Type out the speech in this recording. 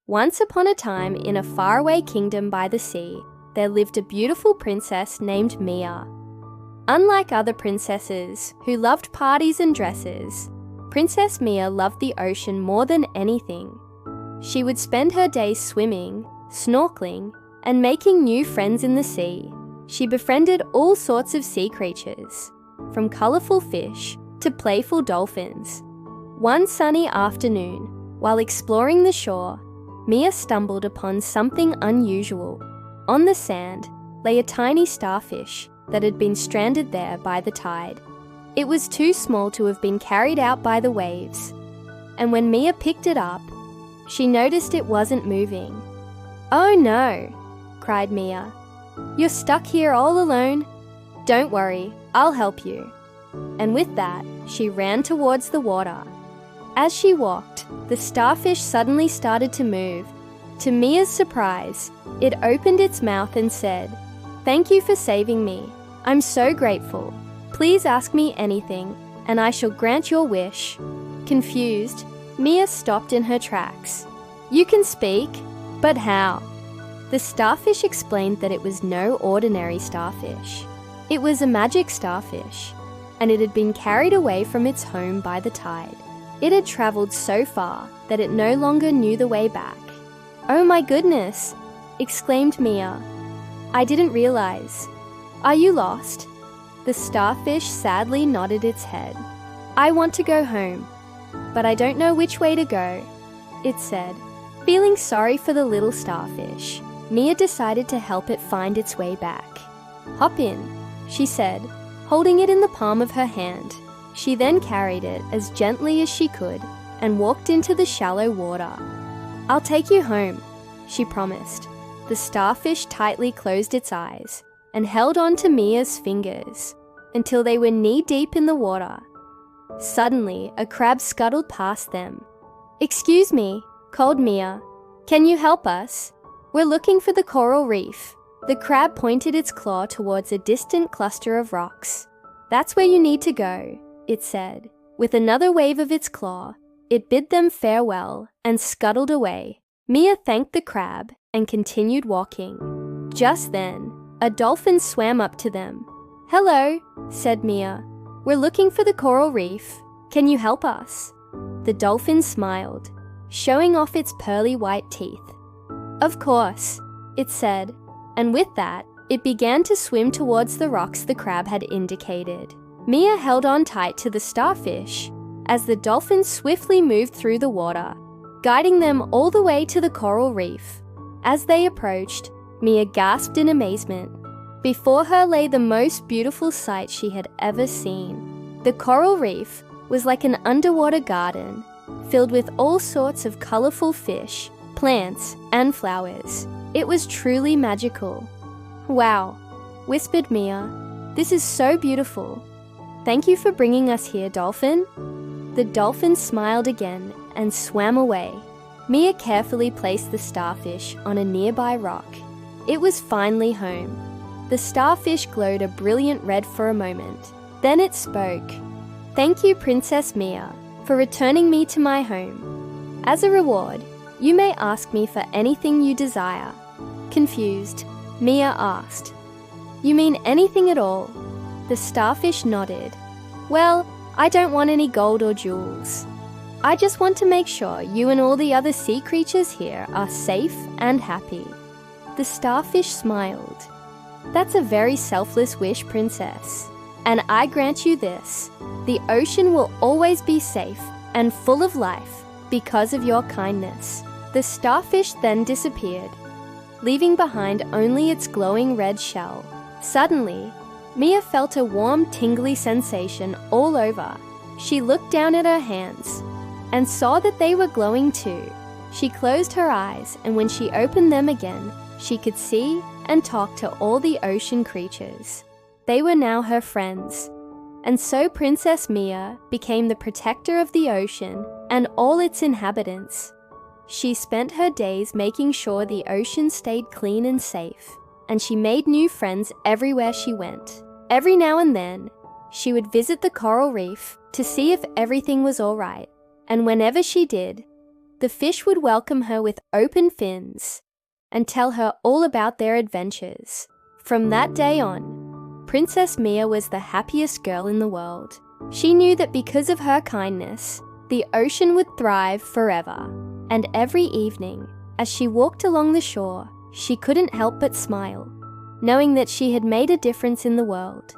Once upon a time, in a faraway kingdom by the sea, there lived a beautiful princess named Mia. Unlike other princesses who loved parties and dresses, Princess Mia loved the ocean more than anything. She would spend her days swimming, snorkeling, and making new friends in the sea. She befriended all sorts of sea creatures, from colourful fish to playful dolphins. One sunny afternoon, while exploring the shore, Mia stumbled upon something unusual. On the sand lay a tiny starfish that had been stranded there by the tide. It was too small to have been carried out by the waves, and when Mia picked it up, she noticed it wasn't moving. "Oh no!" cried Mia. "You're stuck here all alone. Don't worry, I'll help you." And with that, she ran towards the water. As she walked, the starfish suddenly started to move. To Mia's surprise, it opened its mouth and said, "Thank you for saving me. I'm so grateful. Please ask me anything, and I shall grant your wish." Confused, Mia stopped in her tracks. "You can speak, but how?" The starfish explained that it was no ordinary starfish. It was a magic starfish, and it had been carried away from its home by the tide. It had travelled so far that it no longer knew the way back. "Oh my goodness!" exclaimed Mia. "I didn't realize. Are you lost?" The starfish sadly nodded its head. "I want to go home, but I don't know which way to go," it said. Feeling sorry for the little starfish, Mia decided to help it find its way back. "Hop in," she said, holding it in the palm of her hand. She then carried it as gently as she could and walked into the shallow water. "I'll take you home," she promised. The starfish tightly closed its eyes and held on to Mia's fingers until they were knee-deep in the water. Suddenly, a crab scuttled past them. "Excuse me," called Mia. "Can you help us? We're looking for the coral reef." The crab pointed its claw towards a distant cluster of rocks. "That's where you need to go," it said. With another wave of its claw, it bid them farewell and scuttled away. Mia thanked the crab and continued walking. Just then, a dolphin swam up to them. "Hello," said Mia. "We're looking for the coral reef. Can you help us?" The dolphin smiled, showing off its pearly white teeth. "Of course," it said, and with that, it began to swim towards the rocks the crab had indicated. Mia held on tight to the starfish as the dolphin swiftly moved through the water, guiding them all the way to the coral reef. As they approached, Mia gasped in amazement. Before her lay the most beautiful sight she had ever seen. The coral reef was like an underwater garden, filled with all sorts of colourful fish, plants, and flowers. It was truly magical. "Wow," whispered Mia. "This is so beautiful. Thank you for bringing us here, dolphin." The dolphin smiled again and swam away. Mia carefully placed the starfish on a nearby rock. It was finally home. The starfish glowed a brilliant red for a moment. Then it spoke. "Thank you, Princess Mia, for returning me to my home. As a reward, you may ask me for anything you desire." Confused, Mia asked, "You mean anything at all?" The starfish nodded. "Well, I don't want any gold or jewels. I just want to make sure you and all the other sea creatures here are safe and happy." The starfish smiled. "That's a very selfless wish, Princess. And I grant you this. The ocean will always be safe and full of life because of your kindness." The starfish then disappeared, leaving behind only its glowing red shell. Suddenly, Mia felt a warm, tingly sensation all over. She looked down at her hands and saw that they were glowing too. She closed her eyes, and when she opened them again, she could see and talk to all the ocean creatures. They were now her friends. And so Princess Mia became the protector of the ocean and all its inhabitants. She spent her days making sure the ocean stayed clean and safe, and she made new friends everywhere she went. Every now and then, she would visit the coral reef to see if everything was all right, and whenever she did, The fish would welcome her with open fins and tell her all about their adventures. From that day on, Princess Mia was the happiest girl in the world. She knew that because of her kindness, the ocean would thrive forever. And every evening, as she walked along the shore, she couldn't help but smile, knowing that she had made a difference in the world.